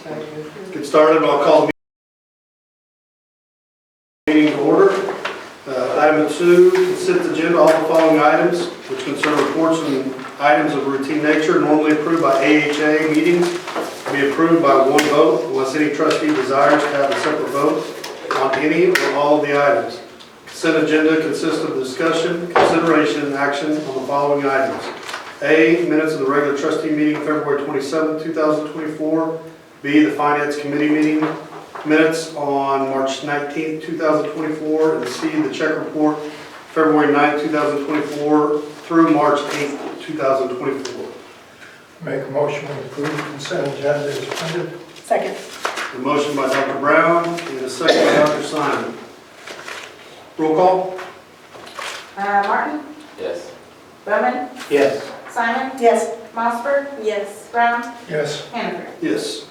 Get started. I'll call the meeting to order. Item 2, consent agenda. All the following items, which concern reports and items of routine nature, normally approved by AHA meetings, be approved by one vote unless any trustee desires to have a separate vote on any or all of the items. Consent agenda consists of discussion, consideration, and action on the following items. A, minutes of the regular trustee meeting February 27, 2024. B, the finance committee meeting minutes on March 19, 2024. And C, the check report February 9, 2024 through March 8, 2024. Make a motion to approve consent agenda as printed. Second. A motion by Dr. Brown and a second by Dr. Simon. Roll call. Martin? Yes. Bowman? Yes. Simon? Yes. Mossberg? Yes. Brown? Yes. Hannaford? Yes.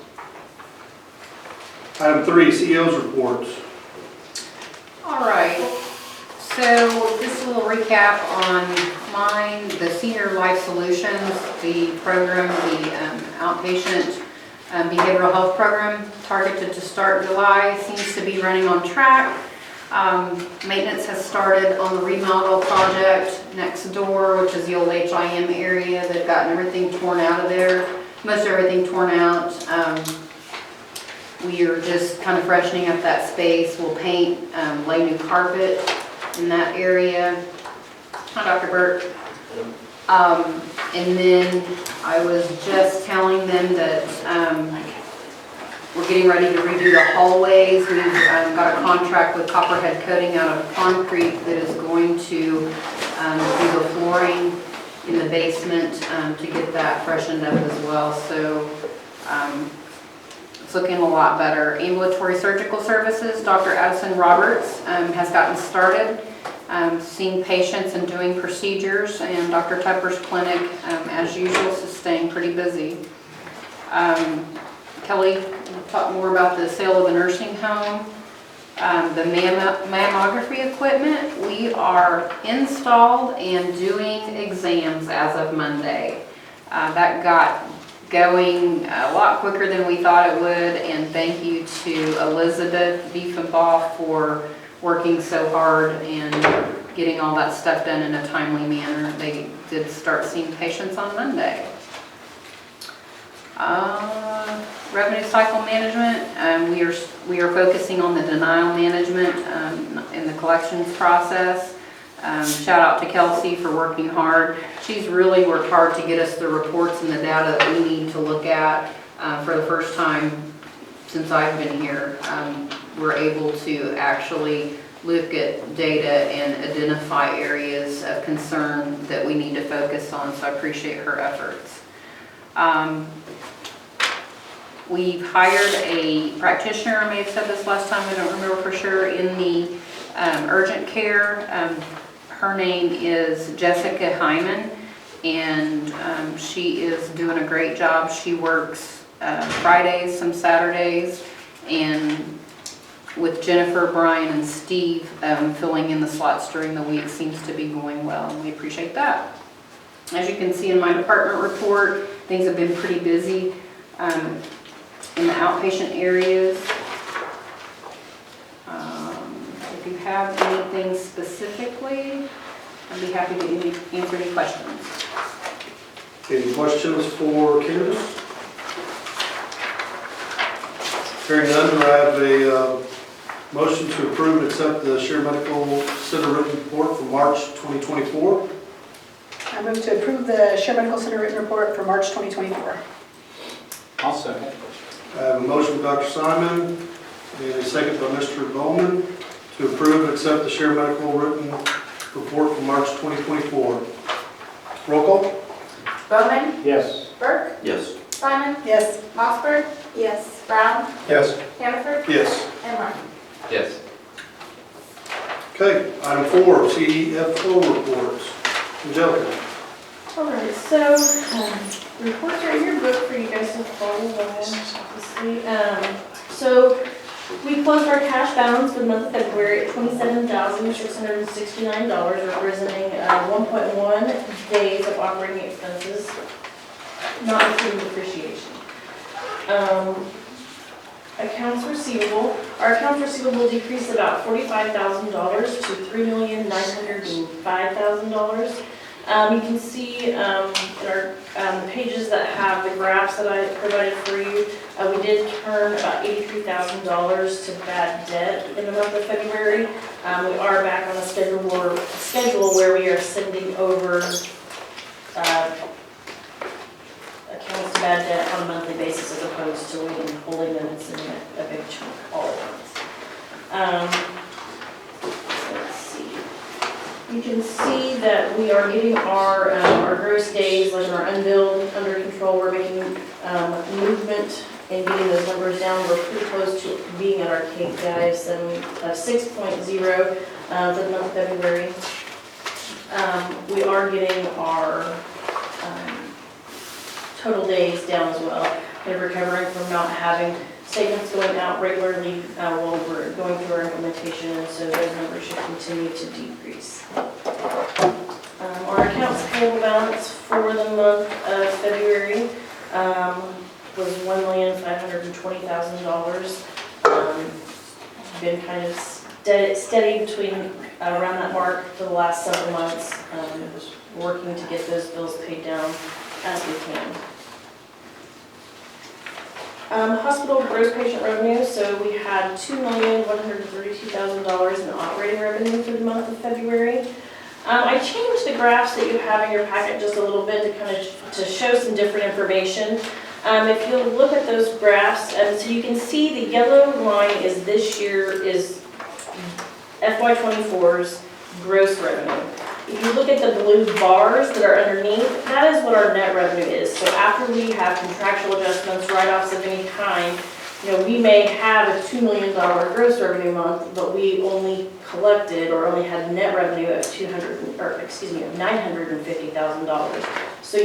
Item 3, CEO's reports. All right, so just a little recap on mine, the Senior Life Solutions, the program, the outpatient behavioral health program, targeted to start July, seems to be running on track. Maintenance has started on the remodel project next door, which is the old HIM area. They've gotten everything torn out of there, most everything torn out. We are just kind of freshening up that space. We'll paint, lay new carpet in that area. Hi, Dr. Burke. And then I was just telling them that we're getting ready to redo the hallways. We've got a contract with Copperhead Coating out of concrete that is going to do the flooring in the basement to get that freshened up as well. So it's looking a lot better. Ambulatory surgical services, Dr. Addison Roberts has gotten started seeing patients and doing procedures, and Dr. Tupper's clinic, as usual, is staying pretty busy. Kelly will talk more about the sale of the nursing home. The mammography equipment, we are installed and doing exams as of Monday. That got going a lot quicker than we thought it would, and thank you to Elizabeth Diefenbaugh for working so hard and getting all that stuff done in a timely manner. They did start seeing patients on Monday. Revenue cycle management, we are focusing on the denial management in the collections process. Shout out to Kelsey for working hard. She's really worked hard to get us the reports and the data that we need to look at for the first time since I've been here. We're able to actually look at data and identify areas of concern that we need to focus on, so I appreciate her efforts. We've hired a practitioner, I may have said this last time, I don't remember for sure, in the urgent care. Her name is Jessica Hyman, and she is doing a great job. She works Fridays, some Saturdays, and with Jennifer, Brian, and Steve filling in the slots during the week seems to be going well, and we appreciate that. As you can see in my department report, things have been pretty busy in the outpatient areas. If you have anything specifically, I'd be happy to answer any questions. Any questions for Candace? Hearing none, do I have a motion to approve and accept the Share Medical Center written report for March 2024? I move to approve the Share Medical Center written report for March 2024. I'll second. I have a motion by Dr. Simon and a second by Mr. Bowman to approve and accept the Share Medical written report for March 2024. Roll call. Bowman? Yes. Burke? Yes. Simon? Yes. Mossberg? Yes. Brown? Yes. Hannaford? Yes. And Martin? Yes. Okay, item 4, CFO reports. Angelica. Alright, so reports are in your book for you guys to follow along, obviously. So we closed our cash balance for the month of February at $27,669, representing 1.1 days of operating expenses, not including depreciation. Accounts receivable. Our accounts receivable decreased about $45,000 to $3,905,000. You can see in our the pages that have the graphs that I provided for you, we did turn about $83,000 to bad debt in the month of February. We are back on a schedule where we are sending over accounts to bad debt on a monthly basis as opposed to waiting and holding them and sending a big chunk all at once. Let's see. You can see that we are getting our gross days, like our unbilled, under control. We're making movement and getting those numbers down. We're pretty close to being at our KPI of 6.0 for the month of February. We are getting our total days down as well. They're recovering from not having statements going out regularly while we're going through our implementation, and so those numbers should continue to decrease. Our accounts payable balance for the month of February was $1,520,000. Been kind of steady between around that mark for the last several months, working to get those bills paid down as we can. Hospital gross patient revenue, so we had $2,132,000 in operating revenue for the month of February. I changed the graphs that you have in your packet just a little bit to kind of to show some different information. If you look at those graphs, so you can see the yellow line is this year is FY24's gross revenue. If you look at the blue bars that are underneath, that is what our net revenue is. So after we have contractual adjustments, write-offs of any kind, we may have a $2 million gross revenue month, but we only collected or only had net revenue of $950,000. So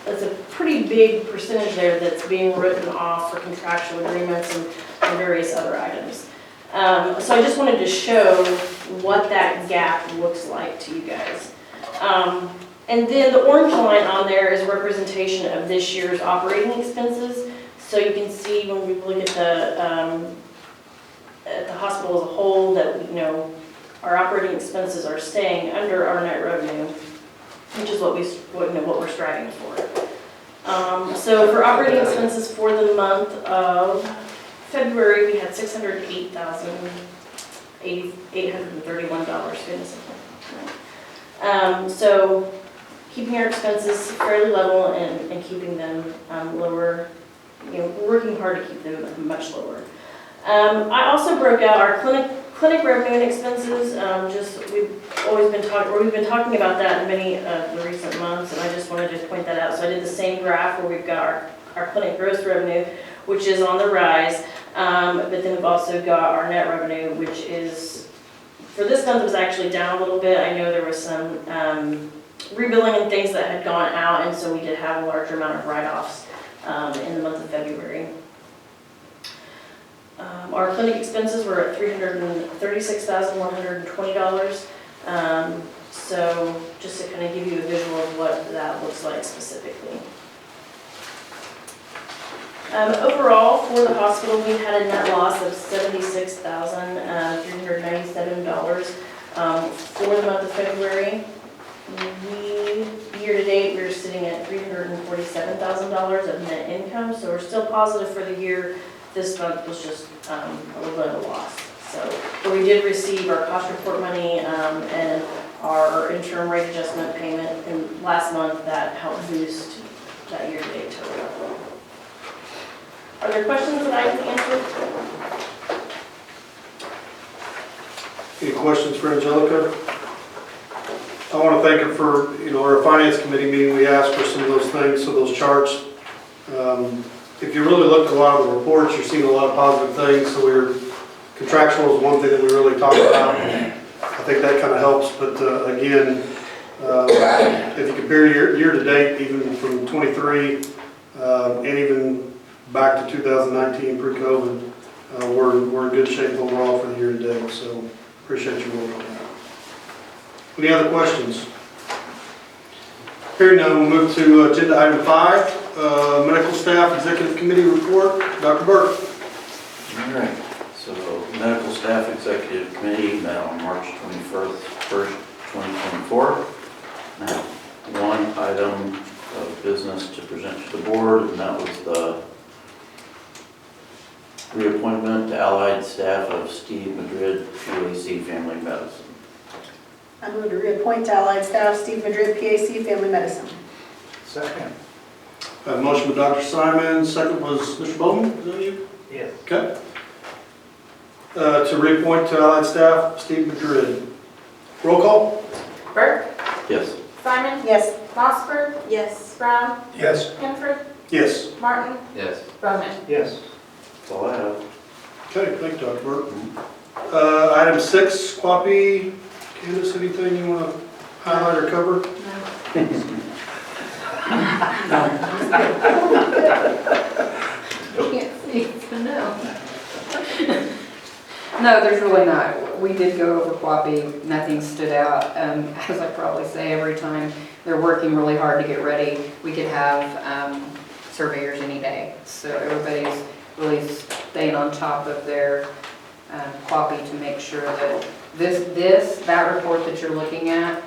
that's a pretty big percentage there that's being written off for contractual agreements and various other items. So I just wanted to show what that gap looks like to you guys. And then the orange line on there is representation of this year's operating expenses. So you can see when we look at the hospital as a whole that our operating expenses are staying under our net revenue, which is what we're striving for. So for operating expenses for the month of February, we had $608,831. So keeping our expenses fairly level and keeping them lower, we're working hard to keep them much lower. I also broke out our clinic revenue and expenses. We've been talking about that in many of the recent months, and I just wanted to point that out. So I did the same graph where we've got our clinic gross revenue, which is on the rise. But then we've also got our net revenue, which is, for this month, was actually down a little bit. I know there was some rebilling and things that had gone out, and so we did have a larger amount of write-offs in the month of February. Our clinic expenses were at $336,120. So just to kind of give you a visual of what that looks like specifically. Overall, for the hospital, we had a net loss of $76,397 for the month of February. Year-to-date, we're sitting at $347,000 of net income, so we're still positive for the year. This month was just a little bit of a loss. But we did receive our cost report money and our interim rate adjustment payment in last month that helped boost that year-to-date total. Are there questions that I can answer? Any questions for Angelica? I want to thank her for, our finance committee meeting, we asked for some of those things, so those charts. If you really look at a lot of the reports, you're seeing a lot of positive things, so contractual is one thing that we really talked about. I think that kind of helps, but again, if you compare year to date, even from 23 and even back to 2019 pre-COVID, we're in good shape overall for the year to date, so appreciate your work on that. Any other questions? Hearing none, we'll move to agenda item 5, medical staff executive committee report. Dr. Burke. Staff Executive Committee met on March 21st, 2024. Now, one item of business to present to the board, and that was the reappointment to allied staff of Steve Madrid, PAC Family Medicine. I move to reappoint to allied staff Steve Madrid, PAC Family Medicine. Second. Motion by Dr. Simon, second was Mr. Bowman, is that you? Yes. Okay. To reappoint to allied staff, Steve Madrid. Roll call? Burke, Yes. Simon, Yes. Mossberg. Yes. Brown, Yes. Hannaford, Yes. Martin, Yes. Bowman. Yes. That's all I have. Okay, thank you, Dr. Burke. Item 6, Quappy. Candace, anything you want to highlight or cover? Can't see, so no. No, there's really not. We did go over Quappy, nothing stood out. As I probably say every time, they're working really hard to get ready. We could have surveyors any day. So everybody's really staying on top of their Quappy to make sure that that report that you're looking at,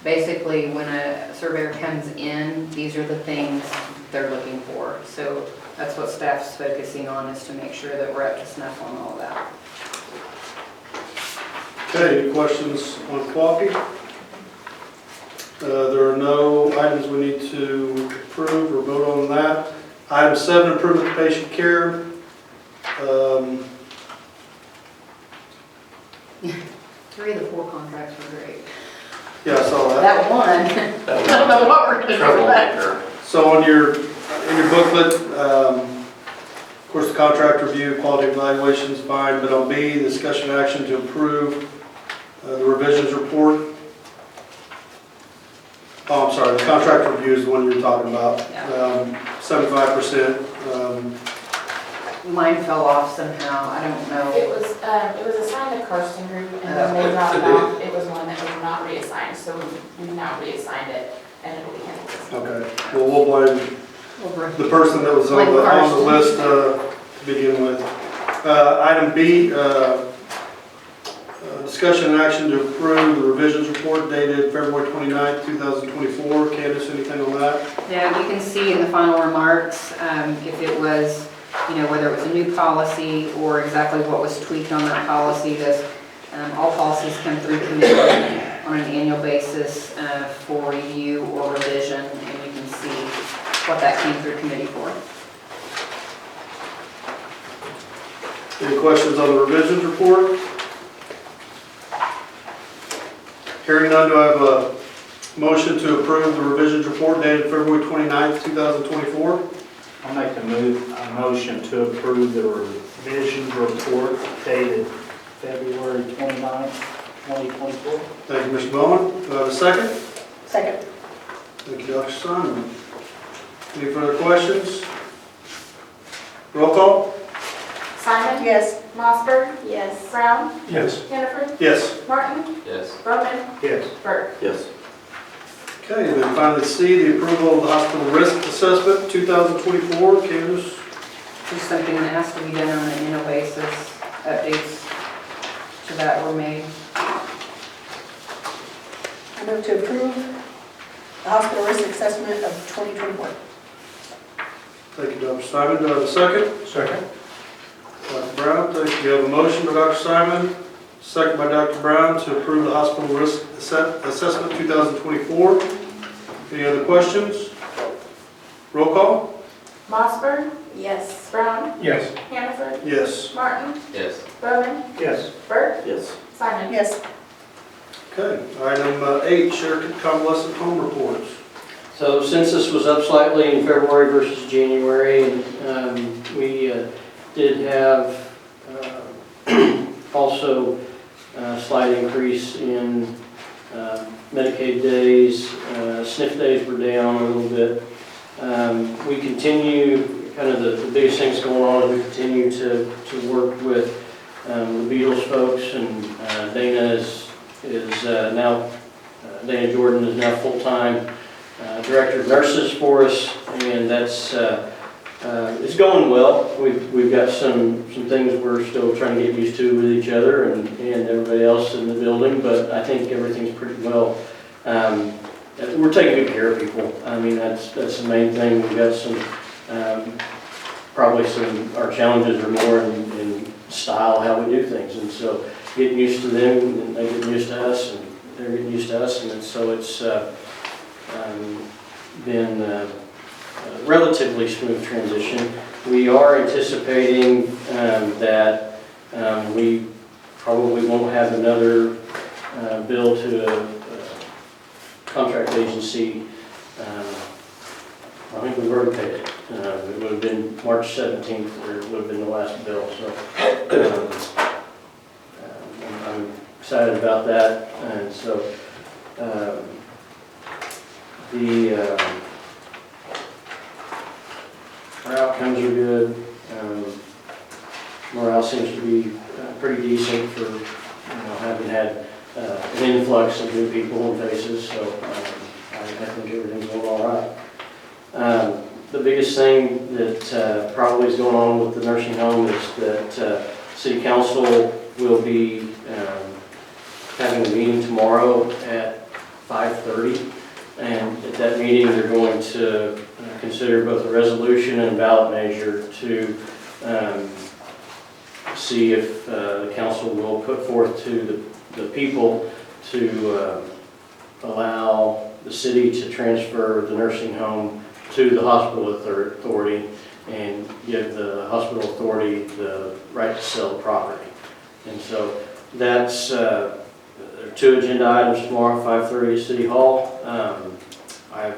basically when a surveyor comes in, these are the things they're looking for. So that's what staff's focusing on, is to make sure that we're up to snuff on all that. Okay, any questions on Quappy? There are no items we need to approve or vote on that. Item 7, improvement to patient care. 3 of the 4 contracts were great. Yeah, I saw that. That one, I don't know what we're gonna do with that. Troublemaker. So in your booklet, of course, the contract review, quality evaluation is fine, but on B, discussion action to approve the revisions report. Oh, I'm sorry, the contract review is the one you were talking about. Yeah. 75%. Mine fell off somehow, I don't It know. was assigned to Karsten Group, and then they dropped it off. It was one that was not reassigned, so we now reassigned it, and it'll be handled. Okay, well, we'll blame Over. the person that was on Blame the Karsten. list to begin with. Item B, discussion and action to approve the revisions report dated February 29th, 2024. Candace, anything on that? Yeah, you can see in the final remarks, if it was, whether it was a new policy or exactly what was tweaked on that policy. All policies come through committee on an annual basis for review or revision, and you can see what that came through committee for. Any questions on the revisions report? Hearing none, do I have a motion to approve the revisions report dated February 29th, 2024? I'll make a motion to approve the revisions report dated February 29th, 2024. Thank you, Mr. Bowman. Do I have a second? Second. Thank you, Dr. Simon. Any further questions? Roll call? Simon? Yes. Mossberg? Yes. Brown? Yes. Hannaford? Yes. Martin? Yes. Bowman? Yes. Burke. Yes. Okay, and then finally C, the approval of the hospital risk assessment 2024. Candace? Just something that has to be done on an annual basis. Updates to that were made. I move to approve the hospital risk assessment of 2024. Thank you, Dr. Simon. Do I have a second? Second. Dr. Brown, thank you. We have a motion by Dr. Simon, second by Dr. Brown to approve the hospital risk assessment 2024. Any other questions? Roll call? Mossberg? Yes. Brown? Yes. Hannaford? Yes. Martin? Yes. Bowman? Yes. Burke? Yes. Simon? Yes. Okay, item H, Share convalescent home reports. So census was up slightly in February versus January, and we did have also a slight increase in Medicaid days. SNF days were down a little bit. We continue, kind of the biggest things going on is we continue to work with the Beatles folks, and Dana is now, Dana Jordan is now full-time Director of Nurses for us, and that's It's going well. We've got some things we're still trying to get used to with each other and everybody else in the building, but I think everything's pretty well. We're taking good care of people. I mean, that's the main thing. We've got some, probably our challenges are more in style, how we do things. And so getting used to them and they getting used to us and they're getting used to us. And so it's been a relatively smooth transition. We are anticipating that we probably won't have another bill to a contract agency. I think we've already paid it. It would have been March 17th, or it would have been the last bill. So I'm excited about that. And so our outcomes are good. Morale seems to be pretty decent for having had an influx of new people and faces. So I think everything's going all right. The biggest thing that probably is going on with the nursing home is that City Council will be having a meeting tomorrow at 5:30. And at that meeting, they're going to consider both a resolution and ballot measure to see if the council will put forth to the people to allow the city to transfer the nursing home to the hospital authority and give the hospital authority the right to sell the property. And so that's there are 2 agenda items tomorrow at 5:30 at City Hall. I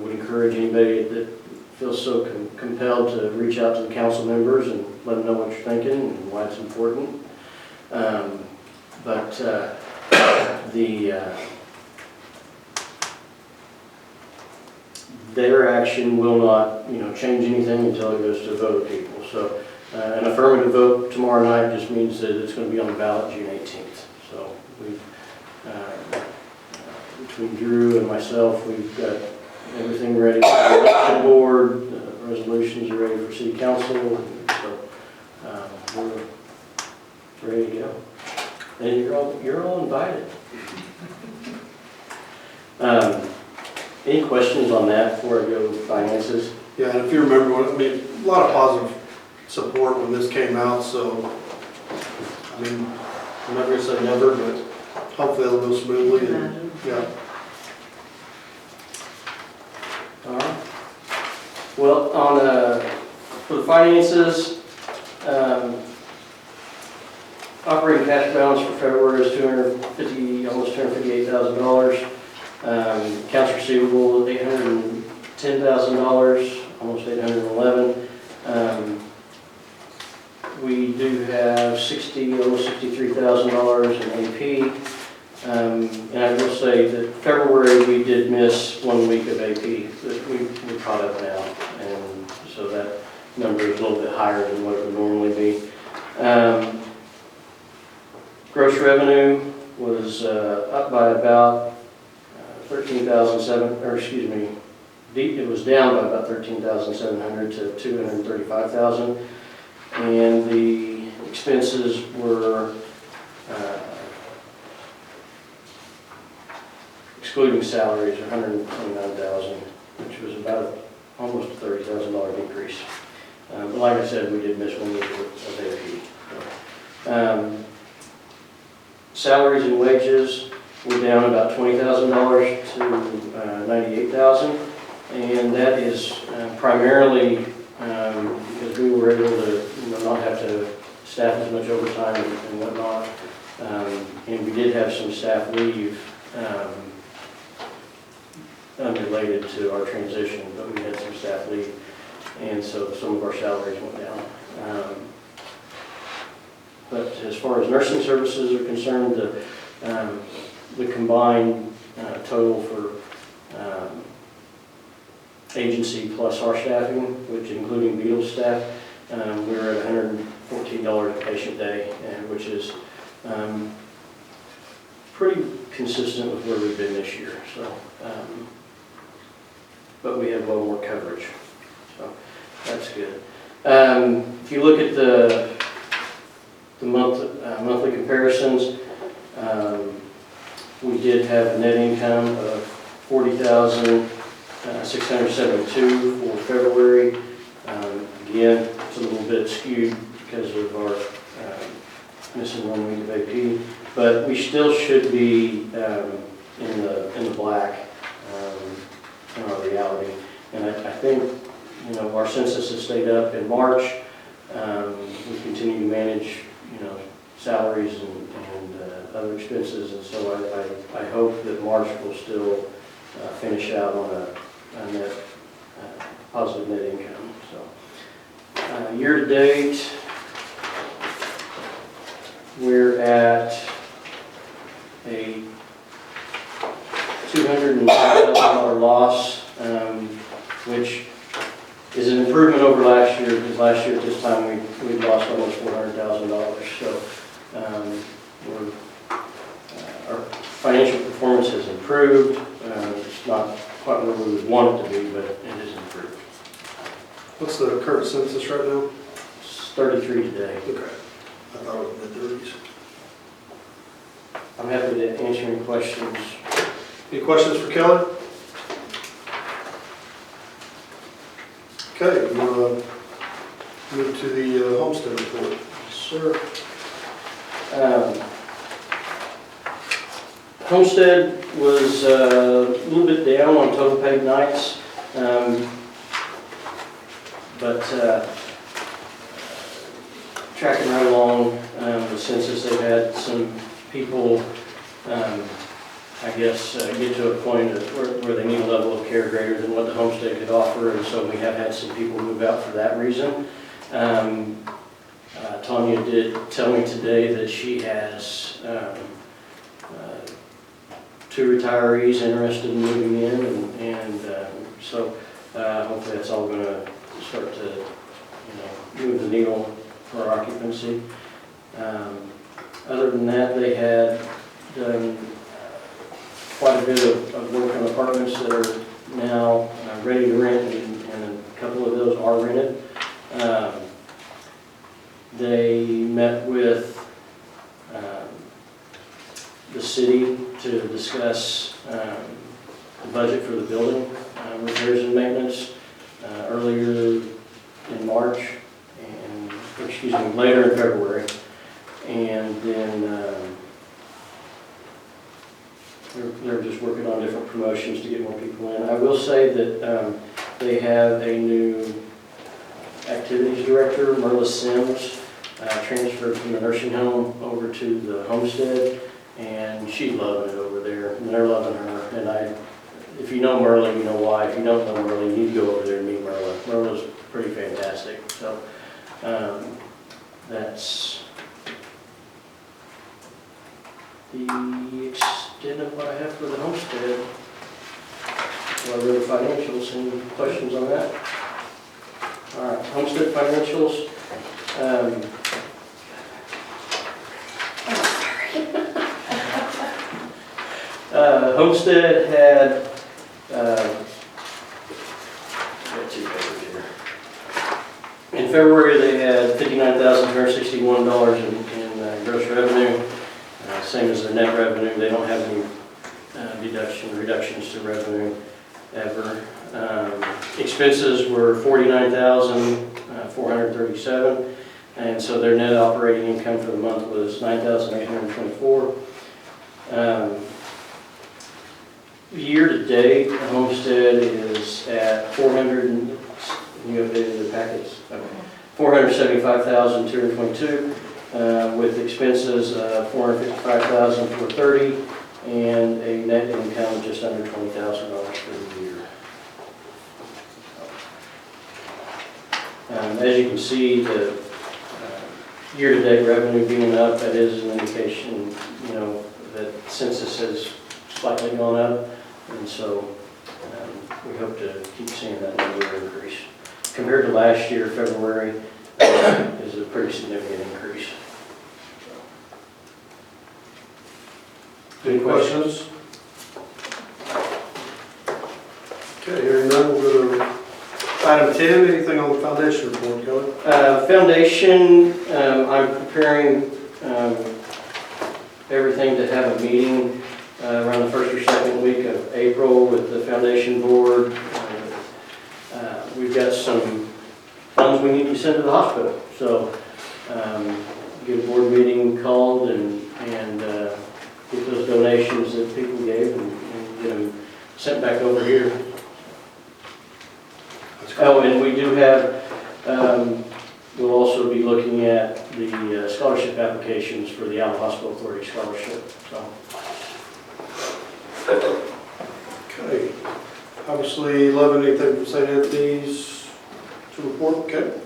would encourage anybody that feels so compelled to reach out to the council members and let them know what you're thinking and why it's important. Their action will not, change anything until it goes to a vote of people. So an affirmative vote tomorrow night just means that it's going to be on the ballot June 18th. So we've, between Drew and myself, we've got everything ready for the election board. Resolutions are ready for city council. So we're ready to go. And you're all invited. Any questions on that before I go to finances? Yeah, and if you remember, a lot of positive support when this came out, so, I'm not gonna say never, but hopefully it'll go smoothly, and, yeah. All right. Well, for the finances, operating cash balance for February is almost $258,000. Accounts receivable, $810,000, almost $811,000. We do have almost $63,000 in AP. And I will say that February we did miss 1 week of AP that we caught up now, and so that number is a little bit higher than what it would normally be. Gross revenue was up by about it was down by about 13,700 to 235,000, and the expenses were excluding salaries, 129,000, which was about almost a $30,000 decrease. But like I said, we did miss 1 week of AP. Salaries and wages were down about $20,000 to $98,000, and that is primarily because we were able to not have to staff as much overtime and whatnot, and we did have some staff leave unrelated to our transition, but we had some staff leave, and so some of our salaries went down. But as far as nursing services are concerned, the combined total for agency plus our staffing, which including Beetle staff, we're at $114 a patient day, which is pretty consistent with where we've been this year. So, but we have a little more coverage. So that's That's good. If you look at the monthly comparisons, we did have a net income of $40,672 for February. Again, it's a little bit skewed because of our missing 1 week of AP, but we still should be in the black in our reality. And I think, you know, our census has stayed up in March. We continue to manage, you know, salaries and other expenses, and so I hope that March will still finish out on a net positive net income. So year to date, we're at a $205,000 loss, which is an improvement over last year, because last year at this time we lost almost $400,000. So our financial performance has improved. It's not quite where we would want it to be, but it has improved. What's the current census right now? It's 33 today. Okay. I thought it was mid-30s. I'm happy to answer any questions. Any questions for Kelly? Okay, we'll move to the homestead report. Sir. Homestead was a little bit down on total paid nights, but tracking right along the census. They've had some people, I guess, get to a point where they need a level of care greater than what the homestead could offer, and so we have had some people move out for that reason. Tanya did tell me today that she has 2 retirees interested in moving in, and so hopefully that's all going to start to, you know, move the needle for our occupancy. Other than that, they had done quite a bit of work on apartments that are now ready to rent, and a couple of those are rented. They met with the city to discuss the budget for the building, repairs and maintenance, earlier in March, and, excuse me, later in February. And then they're just working on different promotions to get more people in. I will say that they have a new activities director, Merla Sims, transferred from the nursing home over to the homestead, and she's loving it over there, and they're loving her. And if you know Merla, you know why. If you don't know Merla, you need to go over there and meet Merla. Merla's pretty fantastic. So that's the extent of what I have for the homestead. Well, the financials, any questions on that? All right, homestead financials. Homestead had, got 2 papers here. In February, they had $59,261 in gross revenue, same as their net revenue. They don't have any reductions to revenue ever. Expenses were $49,437, and so their net operating income for the month was $9,824. Year to date, the homestead is at $475,222, with expenses of $455,430, and a net income of just under $20,000 for the year. As you can see, the year-to-date revenue being up, that is an indication, you know, that census has slightly gone up, and so we hope to keep seeing that number increase. Compared to last year, February is a pretty significant increase. Any questions? Okay, hearing none, we'll go to item 10. Anything on with foundation report, Kelly. Foundation, I'm preparing everything to have a meeting around the first or second week of April with the foundation board. We've got some funds we need to send to the hospital, so get a board meeting called and get those donations that people gave and get them sent back over here. Oh, and we do have, we'll also be looking at the scholarship applications for the Alva Hospital Authority Scholarship, so. Okay. Obviously, love anything from St. Anthony's to report, okay.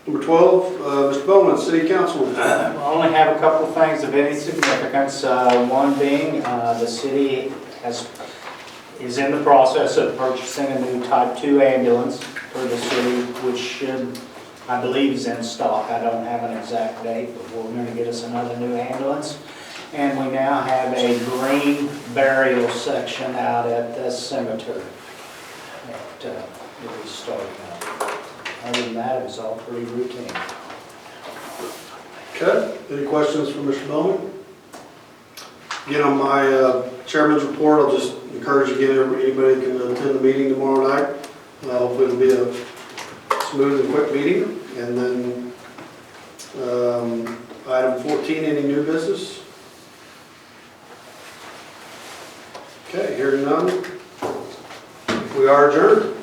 Number 12, Mr. Bowman, City Council. I only have a couple of things of any significance. One being, the city is in the process of purchasing a new Type 2 ambulance for the city, which should, I believe, is in stock. I don't have an exact date, but we're going to get us another new ambulance. And we now have a green burial section out at the cemetery that we started out. Other than that, it was all pretty routine. Okay, any questions for Mr. Bowman? Again, on my chairman's report, I'll just encourage again, anybody can attend the meeting tomorrow night. Hopefully it'll be a smooth and quick meeting. And then item 14, any new business? Okay, hearing none, we are adjourned.